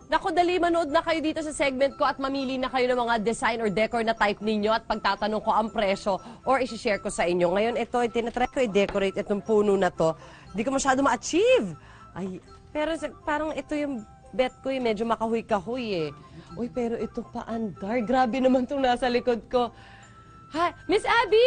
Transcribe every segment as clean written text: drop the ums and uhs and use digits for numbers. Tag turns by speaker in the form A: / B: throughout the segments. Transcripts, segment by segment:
A: Naku, dali, manood na kayo dito sa segment ko at mamili na kayo ng mga design or decor na type ninyo at pagtatanong ko ang presyo or isi-share ko sa inyo. Ngayon, ito, tinatry ko i-decorate itong puno na to. Hindi ko masyado ma-achieve. Ay, pero parang ito yung bet ko, medyo makahoy-kahoy eh. Uy, pero ito paandar. Grabe naman itong nasa likod ko. Hi, Miss Abby!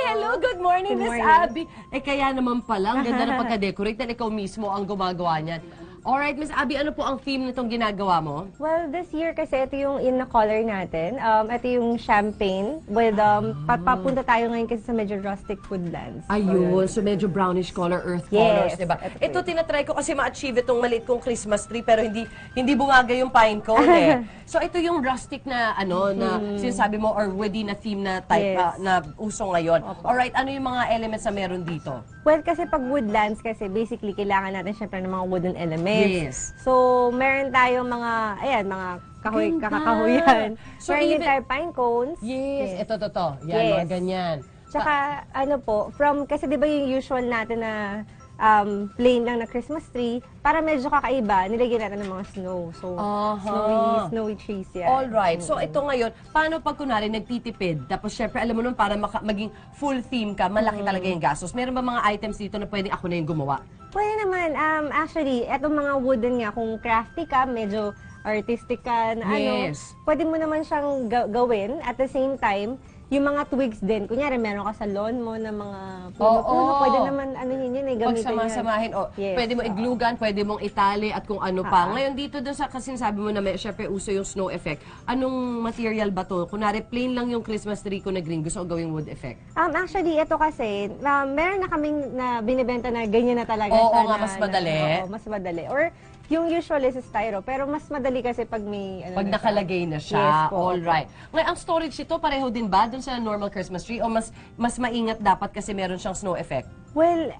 A: Hello, good morning, Miss Abby. Eh, kaya naman pala, ang ganda ng pagka-decorate dahil ikaw mismo ang gumagawa niyan. Alright, Miss Abby, ano po ang theme nitong ginagawa mo?
B: Well, this year kasi ito yung in na color natin. Ito yung champagne with, papunta tayo ngayon kasi sa medyo rustic woodlands.
A: Ayun, so medyo brownish color, earth colors,
B: Yes,
A: diba?
B: ito
A: Ito, tinatry ko kasi ma-achieve itong maliit kong Christmas tree, pero hindi bumaga yung pine cone eh. So ito yung rustic na, na sinasabi mo, or within na theme na type
B: Yes.
A: na uso ngayon.
B: Opo.
A: Alright, ano yung mga elements na meron dito?
B: Well, kasi pag woodlands kasi basically kailangan natin syempre ng mga wooden elements.
A: Yes.
B: So, meron tayong mga, ayan, mga
A: Ganda.
B: kakakahuyan.
A: So,
B: Meron din
A: even-
B: tayo pine cones.
A: Yes, ito, to. Yan,
B: Yes.
A: mga ganyan.
B: Tsaka, ano po, kasi di ba yung usual natin na plain lang na Christmas tree, para medyo kakaiba, nilagyan natin ng mga snow. So, snowy trees yan.
A: Alright. So, ito ngayon, paano pag kunwari nagtitipid? Tapos, syempre, alam mo nun, para maging full theme ka, malaki talaga yung gastos. Meron ba mga items dito na pwedeng ako na yung gumawa?
B: Pwede naman. Actually, etong mga wooden nga, kung crafty ka, medyo artistic ka, na
A: Yes.
B: pwede mo naman siyang gawin. At the same time, yung mga twigs din. Kunyari, meron ka sa lawn mo na mga puno-puno.
A: Oo.
B: Pwede naman, yun, gamitin
A: Pag
B: yan.
A: sama-samahin,
B: Yes.
A: pwede mo iglugan, pwede mong itali at kung ano pa. Ngayon dito doon sa, kasi sabi mo na syempre uso yung snow effect. Anong material ba to? Kunwari, plain lang yung Christmas tree ko na green. Gusto ko gawing wood effect.
B: Actually, ito kasi, meron na kaming na binibenta na ganyan na talaga.
A: Oo
B: siya
A: nga,
B: na-
A: mas madali.
B: Oo, mas madali. Or, yung usual is styro, pero mas madali kasi pag may...
A: Pag
B: na siya.
A: nakalagay na siya.
B: Yes po.
A: All right. Ngayon, ang storage ito, pareho din ba dun sa normal Christmas tree? O mas maingat dapat kasi meron siyang snow effect?
B: Well,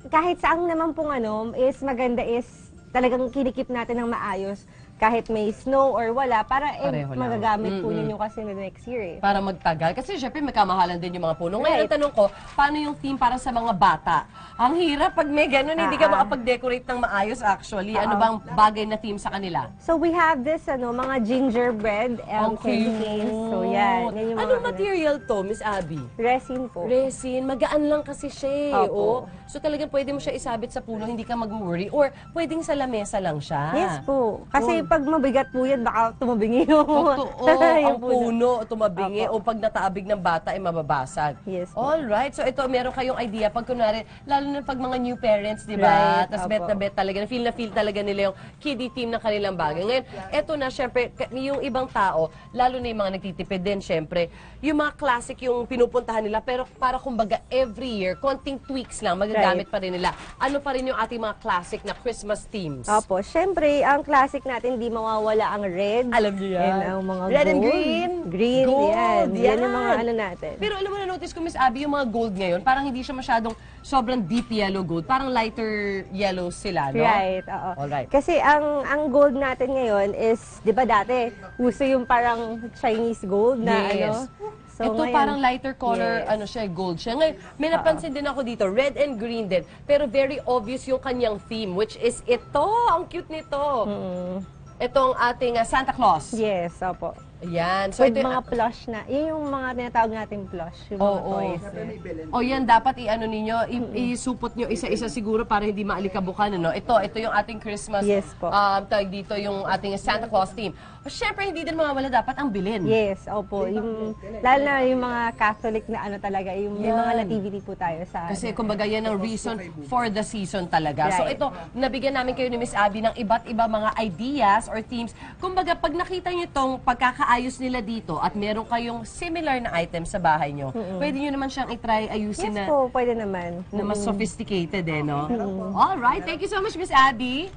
B: kahit saang naman pong is maganda is talagang kinikip natin ng maayos kahit may snow or wala para
A: Pareho lang.
B: magagamit po ninyo kasi the next year eh.
A: Para magtagal. Kasi syempre may kamahalan din yung mga puno. Ngayon, ang tanong ko, paano yung theme para sa mga bata? Ang hirap pag may ganun, hindi ka makapag-decorate ng maayos actually. Ano bang bagay na theme sa kanila?
B: So we have this mga gingerbread candy canes. So yan. Yan yung mga,
A: Anong material to, Miss Abby?
B: resin po.
A: Resin. Magaan lang kasi siya eh.
B: Opo.
A: Oh. So talagang pwede mo siya isabit sa puno, hindi ka mag-worry. Or pwedeng sa lamesa lang siya.
B: Yes po. Kasi pag mabigat po yan, baka tumabingi yung
A: Totoo,
B: yung
A: ang puno tumabingi
B: Opo.
A: o pag nataabig ng bata ay mababasag.
B: Yes po.
A: Alright, so ito meron kayong idea pag kunwari, lalo na pag mga new parents, di ba?
B: Right,
A: Tapos
B: opo.
A: bet na bet talaga, na feel talaga nila yung kiddie theme ng kanilang bagay. Ngayon, eto na syempre, yung ibang tao, lalo na yung mga nagtitipid din syempre, yung mga classic yung pinupuntahan nila, pero para kumbaga every year, konting tweaks lang, magagamit pa rin nila. Ano pa rin yung ating mga classic na Christmas themes?
B: Opo, syempre, ang classic natin, di mawawala ang red.
A: Alam niyo yan.
B: And ang mga
A: Red and
B: gold.
A: green.
B: Green,
A: Gold,
B: yan.
A: yan.
B: Yan yung mga natin.
A: Pero alam mo na notice ko, Miss Abby, yung mga gold ngayon, parang hindi siya masyadong sobrang deep yellow gold. Parang lighter yellow sila, no?
B: Right, oo.
A: Alright.
B: Kasi ang gold natin ngayon is, di ba dati, uso yung parang Chinese gold na
A: Yes.
B: So,
A: Ito
B: ngayon,
A: parang lighter color,
B: yes.
A: siya, gold siya. Ngayon, may napansin din ako dito, red and green din. Pero very obvious yung kanyang theme, which is ito. Ang cute nito. Itong ating Santa Claus.
B: Yes, opo.
A: Ayan. So,
B: With
A: ito yung
B: mga plush na, yun yung mga tinatawag nating plush, yung mga toys.
A: O yan, dapat i-ano ninyo, isupot nyo isa-isa siguro para hindi maalikabukan, ano? Ito yung ating Christmas,
B: Yes po.
A: tawag dito yung ating Santa Claus theme. O syempre, hindi din mawawala dapat ang bilin.
B: Yes, opo. Lalo na yung mga Catholic na talaga, yung may
A: Yan.
B: mga nativity po tayo sa...
A: Kasi kumbaga yan ang reason for the season talaga. So
B: Right.
A: ito, nabigyan namin kayo ni Miss Abby ng iba't iba mga ideas or themes. Kumbaga, pag nakita nyo itong pagkakaayos nila dito at meron kayong similar na item sa bahay nyo, pwede nyo naman siyang itry ayusin
B: Yes
A: na
B: po, pwede naman.
A: na mas sophisticated no? Alright, thank you so much, Miss Abby.